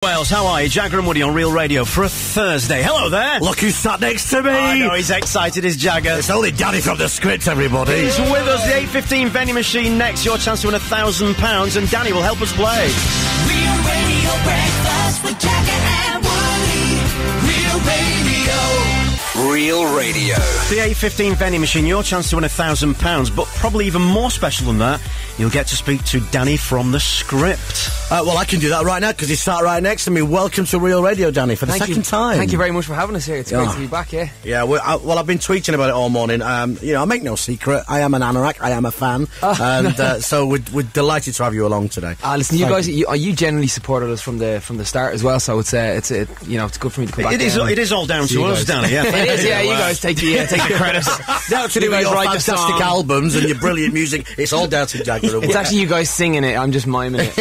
Wales, how are you? Jagger and Woody on Real Radio for a Thursday. Hello there. Look who's sat next to me. I know, he's excited, is Jagger. It's only Danny from the script, everybody. He's with us, the 8:15 vending machine next. Your chance to win £1,000, and Danny will help us play. Real Radio Breakfast with Jagger and Woody. Real Radio. Real Radio. The 8:15 vending machine, your chance to win £1,000, but probably even more special than that, you'll get to speak to Danny from the script. Well, I can do that right now because he's sat right next to me. Welcome to Real Radio, Danny, for the second time. Thank you very much for having us here. It's great to be back, yeah. Yeah, well, I've been tweeting about it all morning. I make no secret. I am an anorak. I am a fan. So we're delighted to have you along today. Listen, you guys, you generally supported us from the start as well, so it's good for me to come back. It is all down to us, Danny, yeah. It is, yeah, you guys take the credit. Down to you guys write the fantastic albums and your brilliant music. It's all down to Jagger. It's actually you guys singing it. I'm just miming it.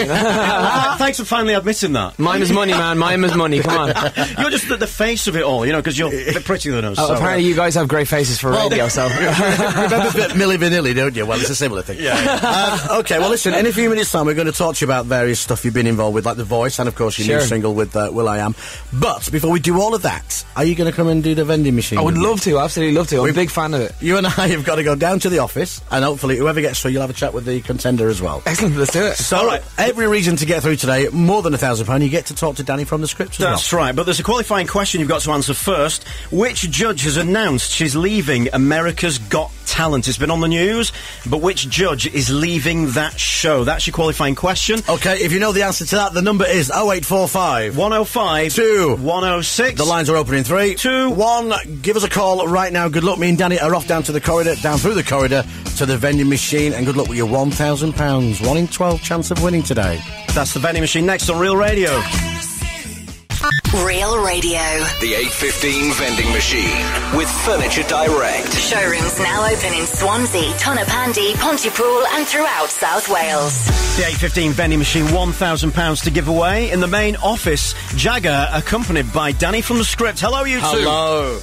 Thanks for finally admitting that. Mime is money, man. Mime is money. Come on. You're just the face of it all, because you're a bit prettier than us. Apparently you guys have great faces for radio, so... Remember Milli Vanilli, don't you? Well, it's a similar thing. Yeah. Okay, well, listen, in a few minutes' time, we're going to talk to you about various stuff you've been involved with, like The Voice, and, of course, your new single with will.i.am. But before we do all of that, are you going to come and do the vending machine? I would love to, absolutely love to. I'm a big fan of it. You and I have got to go down to the office, and hopefully whoever gets through, you'll have a chat with the contender as well. Excellent, let's do it. So, every reason to get through today, more than £1,000, you get to talk to Danny from the script as well. That's right, but there's a qualifying question you've got to answer first. Which judge has announced she's leaving America's Got Talent? It's been on the news, but which judge is leaving that show? That's your qualifying question. Okay, if you know the answer to that, the number is 0845 105 2 106. The lines are open in 3, 2, 1. Give us a call right now. Good luck. Me and Danny are off down through the corridor to the vending machine, and good luck with your £1,000. 1 in 12 chance of winning today. That's the vending machine next on Real Radio. Real Radio. The 8:15 vending machine with Furniture Direct. Showrooms now open in Swansea, Tonopandi, Pontypool and throughout South Wales. The 8:15 vending machine, £1,000 to give away. In the main office, Jagger, accompanied by Danny from the script. Hello, you two.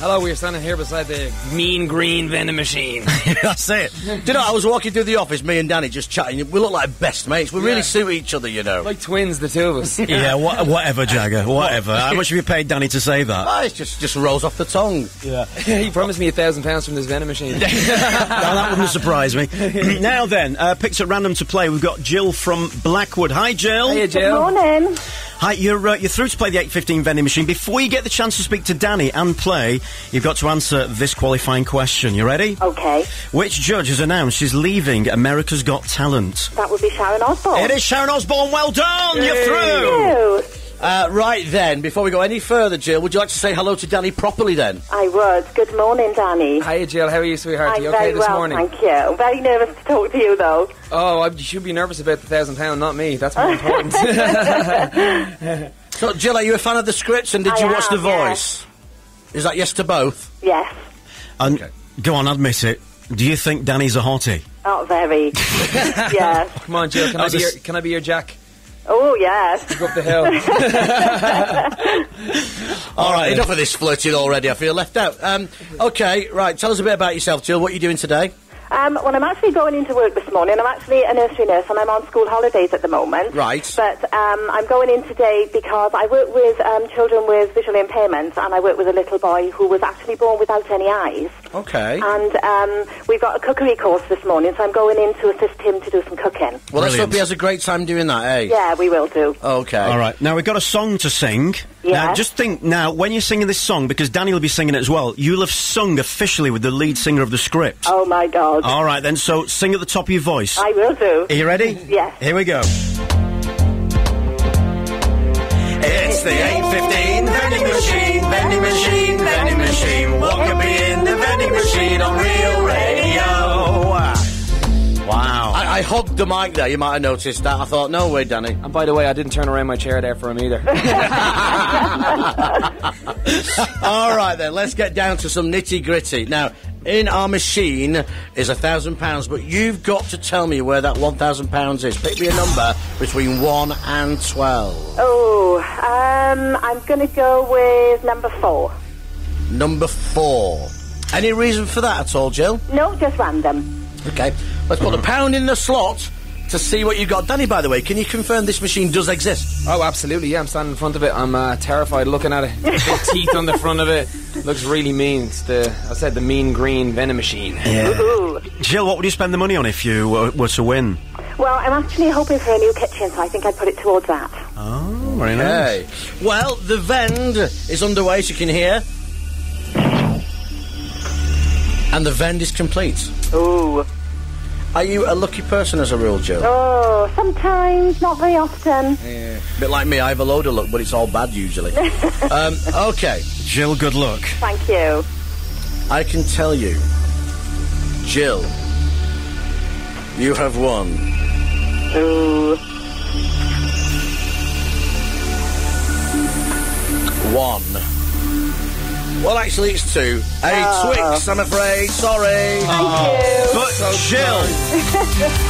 Hello, we're standing here beside the mean green vending machine. That's it. Do you know, I was walking through the office, me and Danny just chatting. We look like best mates. We really suit each other, Like twins, the two of us. Yeah, whatever, Jagger, whatever. How much have you paid Danny to say that? It just rolls off the tongue. Yeah. He promised me £1,000 from this vending machine. Now, that wouldn't surprise me. Now then, picked at random to play, we've got Jill from Blackwood. Hi, Jill. Hiya, Jill. Good morning. Hi, you're through to play the 8:15 vending machine. Before you get the chance to speak to Danny and play, you've got to answer this qualifying question. You ready? Okay. Which judge has announced she's leaving America's Got Talent? That would be Sharon Osbourne. It is Sharon Osbourne. Well done. You're through. Thank you. Right then, before we go any further, Jill, would you like to say hello to Danny properly then? I would. Good morning, Danny. Hiya, Jill. How are you, sweetheart? I'm Are you okay very this well, morning? thank you. I'm very nervous to talk to you, though. Oh, you should be nervous about the £1,000, not me. That's more important. So, Jill, are you a fan of the scripts, and did you watch The Voice? Is that yes to both? Yes. And go on, admit it. Do you think Danny's a hottie? Oh, very. Yes. Come on, Jill. Can I be your Jack? Oh, yes. Go up the hill. All right, enough of this flirting already. I feel left out. Okay, right, tell us a bit about yourself, Jill. What are you doing today? Well, I'm actually going into work this morning. I'm actually a nursery nurse and I'm on school holidays at the moment. Right. But I'm going in today because I work with children with visual impairments, and I work with a little boy who was actually born without any eyes. Okay. And we've got a cookery course this morning, so I'm going in to assist him to do some cooking. Well, let's hope he has a great time doing that, eh? Yeah, we will do. Okay. All right. Now, we've got a song to sing. Yeah. Now, just think, now, when you're singing this song, because Danny will be singing it as well, you'll have sung officially with the lead singer of the script. Oh, my God. All right, then, so sing at the top of your voice. I will do. Are you ready? Yes. Here we go. It's the 8:15 vending machine, vending machine, vending machine. What could be in the vending machine on Real Radio? Wow. I hogged the mic there, you might have noticed that. I thought, no way, Danny. And by the way, I didn't turn around my chair there for him either. All right, then, let's get down to some nitty-gritty. Now, in our machine is £1,000, but you've got to tell me where that £1,000 is. Pick me a number between 1 and 12. Oh, I'm going to go with number 4. Number 4. Any reason for that at all, Jill? No, just random. Okay, let's put a pound in the slot to see what you've got. Danny, by the way, can you confirm this machine does exist? Oh, absolutely, yeah, I'm standing in front of it. I'm terrified looking at it. Big teeth on the front of it. Looks really mean. It's the mean green venom machine. Yeah. Ooh. Jill, what would you spend the money on if you were to win? Well, I'm actually hoping for a new kitchen, so I think I'd put it towards that. Oh, very nice. Hey. Well, the vend is underway, as you can hear. And the vend is complete. Ooh. Are you a lucky person as a rule, Jill? Oh, sometimes, not very often. Yeah. A bit like me, I have a load of luck, but it's all bad usually. Okay. Jill, good luck. Thank you. I can tell you, Jill, you have won. Ooh. 1. Well, actually, it's 2. A Twix, I'm afraid. Sorry. But Jill,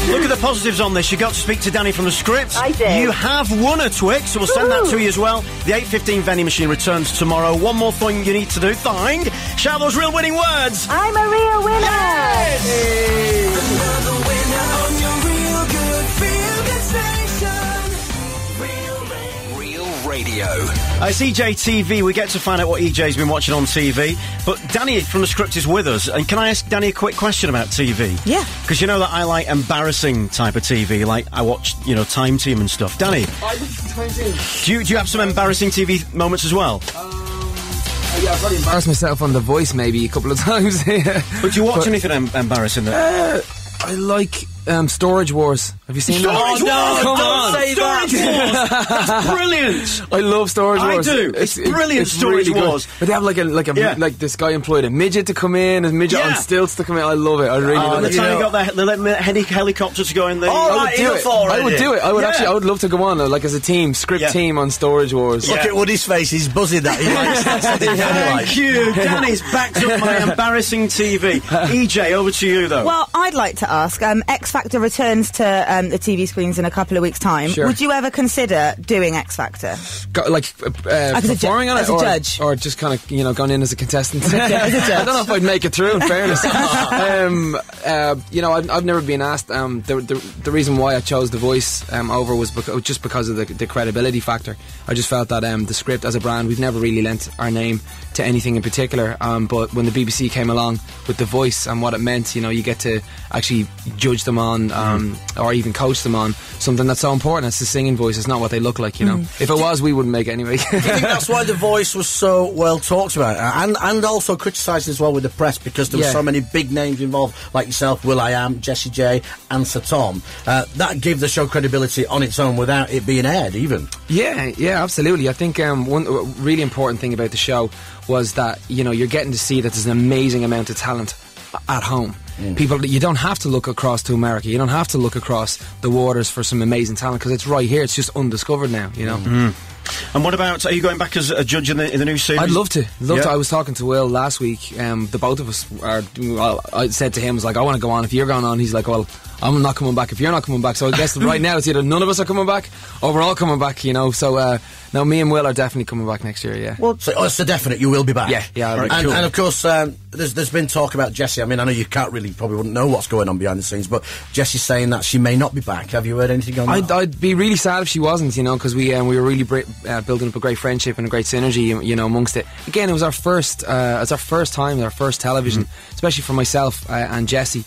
look at the positives on this. You got to speak to Danny from the script. I did. You have won a Twix, so we'll send that to you as well. The 8:15 vending machine returns tomorrow. One more thing you need to do. Shout those real winning words. I'm a real winner! Another winner on your real good feel good station. Real radio. It's EJ TV. We get to find out what EJ's been watching on TV. But Danny from the script is with us. And can I ask Danny a quick question about TV? Yeah. Because you know that I like embarrassing type of TV. Like, I watch, Time Team and stuff. Danny, do you have some embarrassing TV moments as well? Yeah, I've probably embarrassed myself on The Voice maybe a couple of times. Yeah. But do you watch anything embarrassing? I like Storage Wars. Have you seen that? Storage Wars! Come Don't on. say Storage Wars! That's brilliant! I love Storage Wars. I do. It's brilliant, Storage really Wars. Good. But they have like this guy employed a midget to come in, a midget on stilts to come in. I love it. I really love the it. time you got the helicopter to go in there. I would do it. I would love to go on like as a team, team on Storage Wars. Look at Woody's face, he's buzzing that. He likes that. Thank you. Danny's backed up my embarrassing TV. EJ, over to you though. Well, I'd like to ask, X Factor returns to the TV screens in a couple of weeks' time. Sure. Would you ever consider doing X Factor? Performing on it, as a judge, or just kind of gone in as a contestant? As a judge. I don't know if I'd make it through. In fairness, I've never been asked. The reason why I chose The Voice over was because of the credibility factor. I just felt that the script as a brand, we've never really lent our name to anything in particular. But when the BBC came along with The Voice and what it meant, you get to actually judge them on, or even coach them on something that's so important. It's the singing voice. It's not what they look like. If it was, we wouldn't make it anyway. Do you think that's why The Voice was so well talked about and also criticised as well with the press because there were so many big names involved, like yourself, Will.i.am, Jessie J, and Sir Tom. That gave the show credibility on its own without it being aired, even. Yeah, absolutely. I think one really important thing about the show was that you're getting to see that there's an amazing amount of talent at home. People, you don't have to look across to America. You don't have to look across the waters for some amazing talent because it's right here. It's just undiscovered now. And what about? Are you going back as a judge in the new series? I'd love to. I was talking to Will last week. The both of us are. Well, I said to him, "I was like, I want to go on. If you're going on," he's like, "Well, I'm not coming back if you're not coming back." So I guess right now it's either none of us are coming back or we're all coming back. So no, me and Will are definitely coming back next year. Yeah. Well, so it's a definite. You will be back. Yeah. Right, cool. And of course, there's been talk about Jessie. I mean, I know you probably wouldn't know what's going on behind the scenes, but Jessie's saying that she may not be back. Have you heard anything on that? I'd be really sad if she wasn't. Because we were really building up a great friendship and a great synergy. Amongst it. Again, it was our first time, our first television, especially for myself and Jessie.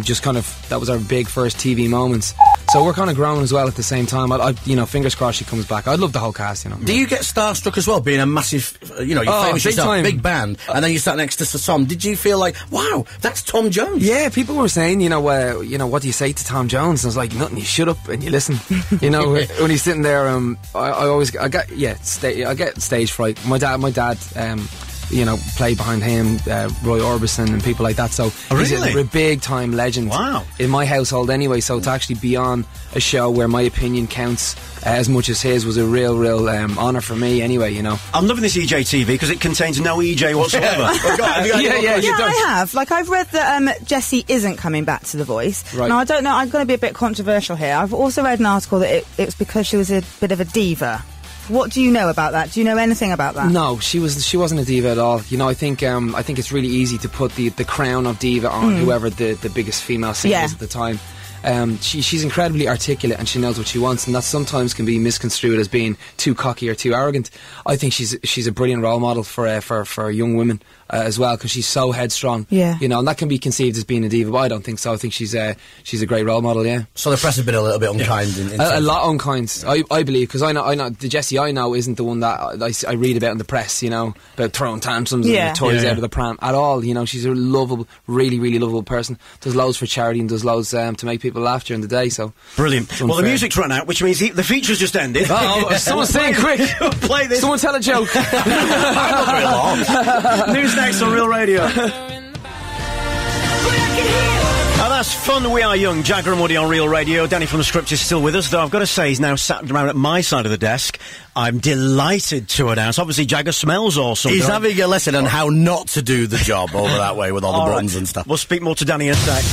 Just kind of that was our big first TV moments. So we're kind of growing as well at the same time. I fingers crossed she comes back. I'd love the whole cast. Do you get starstruck as well, being a massive, you're famous yourself, time. big band, and then you sat next to Sir Tom? Did you feel like, wow, that's Tom Jones? Yeah, people were saying, what do you say to Tom Jones? And I was like, nothing. You shut up and you listen. When he's sitting there, I get stage fright. My dad. Play behind him, Roy Orbison and people like that. So he's a big time legend in my household anyway. So to actually be on a show where my opinion counts as much as his was a real honour for me anyway, I'm loving this EJ TV because it contains no EJ whatsoever. I have. I've read that Jessie isn't coming back to The Voice. Right. Now, I don't know, I'm going to be a bit controversial here. I've also read an article that it was because she was a bit of a diva. What do you know about that? Do you know anything about that? No, she wasn't a diva at all. I think it's really easy to put the crown of diva on whoever the biggest female singer is at the time. she's incredibly articulate and she knows what she wants, and that sometimes can be misconstrued as being too cocky or too arrogant. I think she's a brilliant role model for young women as well, because she's so headstrong. Yeah. You know, and that can be conceived as being a diva, but I don't think so. I think she's a great role model. Yeah. So the press has been a little bit unkind. A lot unkind, I believe, because I know the Jessie I know isn't the one that I read about in the press, you know, about throwing tantrums and toys out of the pram at all. You know, she's a lovable, really, really lovable person. Does loads for charity and does loads to make people laugh during the day. So brilliant. Well, the music's run out, which means the feature's just ended. Oh, someone's saying quick. Play this. Someone tell a joke. Not very long. News next on Real Radio. Oh, that's fun. We are young. Jagger and Woody on Real Radio. Danny from the Script is still with us, though I've got to say he's now sat around at my side of the desk. I'm delighted to announce. Obviously, Jagger smells awesome. He's having a lesson on how not to do the job over that way with all the buttons and stuff. We'll speak more to Danny in a sec.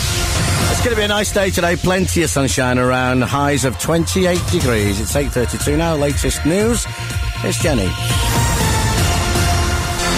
It's going to be a nice day today. Plenty of sunshine around. Highs of 28 degrees. It's 8:32 now. Latest news. It's Jenny.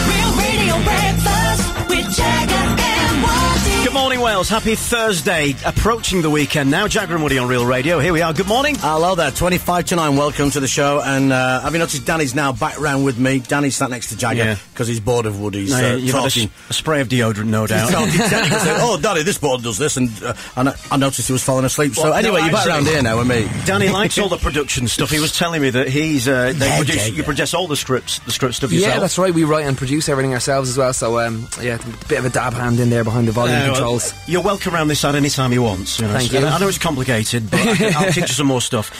Real Radio Breakfast with Jagger and Woody. Good morning, Wales. Happy Thursday. Approaching the weekend now. Jagger and Woody on Real Radio. Here we are. Good morning. Hello there. 25 to 9. Welcome to the show. And have you noticed Danny's now back round with me? Danny's sat next to Jagger because he's bored of Woody's You've talking. had a spray of deodorant, no doubt. Oh, Danny, this board does this. And I noticed he was falling asleep. So anyway, you're back round here now with me. Danny likes all the production stuff. He was telling me that he's you produce all the script stuff yourself. Yeah, that's right. We write and produce everything ourselves as well. So a bit of a dab hand in there behind the volume controls. You're welcome around this side any time you want. You know, Thank you. I know it's complicated, but I'll teach you some more stuff.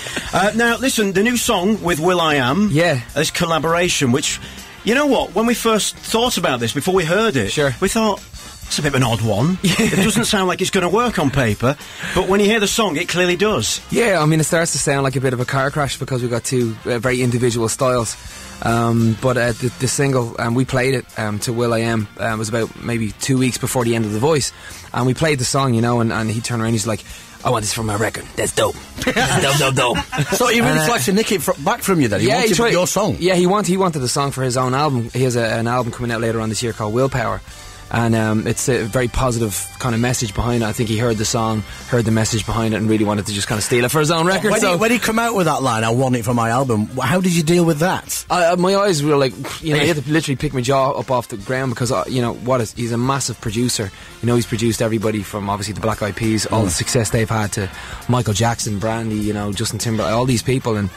Now, listen, the new song with will.i.am. Yeah. This collaboration, which, you know what, when we first thought about this, before we heard it, we thought, it's a bit of an odd one. It doesn't sound like it's going to work on paper, but when you hear the song, it clearly does. Yeah, I mean, it starts to sound like a bit of a car crash because we've got two very individual styles. But the single, we played it to will.i.am. It was about maybe 2 weeks before the end of The Voice. And we played the song, you know, and he turned around and he's like, I want this for my record. That's dope. That's dope. So he really tried to nick it back from you then? He wanted your song? Yeah, he wanted the song for his own album. He has an album coming out later on this year called Willpower. And it's a very positive kind of message behind it. I think he heard the song, heard the message behind it, and really wanted to just kind of steal it for his own record. When he come out with that line, I want it for my album, how did you deal with that? My eyes were like, you know, he had to literally pick my jaw up off the ground because, you know, he's a massive producer. You know, he's produced everybody from obviously the Black Eyed Peas, all the success they've had, to Michael Jackson, Brandy, you know, Justin Timberlake, all these people. And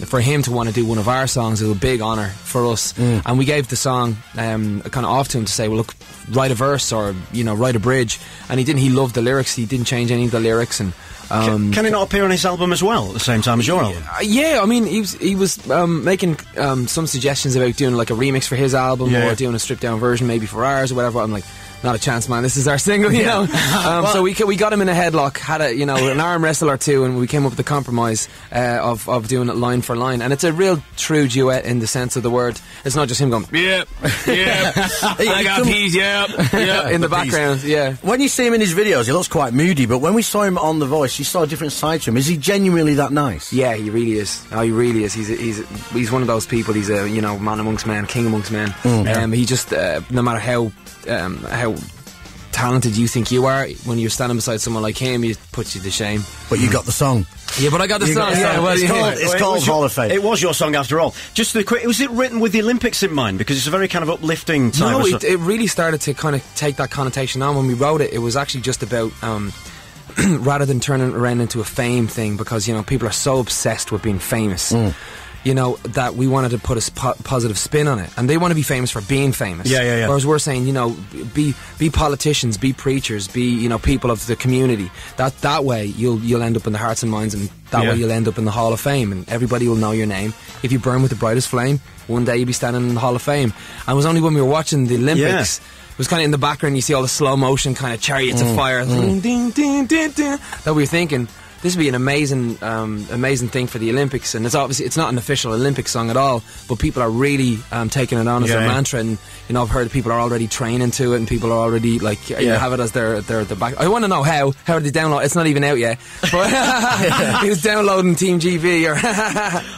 for him to want to do one of our songs, it was a big honour for us. And we gave the song kind of off to him to say, well, look, write a verse or, you know, write a bridge. And he didn't. He loved the lyrics. He didn't change any of the lyrics. And can he not appear on his album as well at the same time as your album? Yeah, I mean, he was making some suggestions about doing like a remix for his album or doing a stripped down version maybe for ours or whatever. I'm like, not a chance, man. This is our single, you know. So we got him in a headlock, had an arm wrestle or two, and we came up with a compromise of doing it line for line. And it's a real true duet in the sense of the word. It's not just him going, yeah, I got peas, yeah, in the background, yeah. When you see him in his videos, he looks quite moody, but when we saw him on The Voice, you saw a different side to him. Is he genuinely that nice? Yeah, he really is. Oh, he really is. He's one of those people. He's a man amongst men, king amongst men. He just no matter how talented you think you are, when you're standing beside someone like him, it puts you to shame. But you got the song. Yeah, but I got the song. It's called Hall of Fame. It was your song after all. Just the quick, was it written with the Olympics in mind? Because it's a very kind of uplifting type No, of stuff. it really started to kind of take that connotation on. When we wrote it, it was actually just about rather than turning it around into a fame thing, because, you know, people are so obsessed with being famous. You know, that we wanted to put a positive spin on it, and they want to be famous for being famous. Yeah. Whereas we're saying, you know, be politicians, be preachers, be, you know, people of the community. That way you'll end up in the hearts and minds, and that way you'll end up in the Hall of Fame, and everybody will know your name. If you burn with the brightest flame, one day you'll be standing in the Hall of Fame. And it was only when we were watching the Olympics. It was kind of in the background. You see all the slow motion kind of chariots of fire, ding, ding, ding, ding, ding, that we were thinking, this would be an amazing thing for the Olympics. And it's not an official Olympic song at all, but people are really taking it on as their mantra. And, you know, I've heard people are already training to it, and people are already like have it as their back. I want to know how did they download? It's not even out yet, but he was downloading Team GB.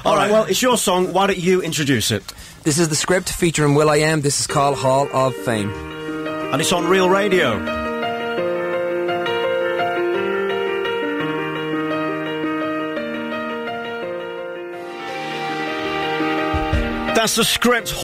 All right, well, it's your song. Why don't you introduce it? This is the script featuring will.i.am. This is called Hall of Fame, and it's on Real Radio. That's the script.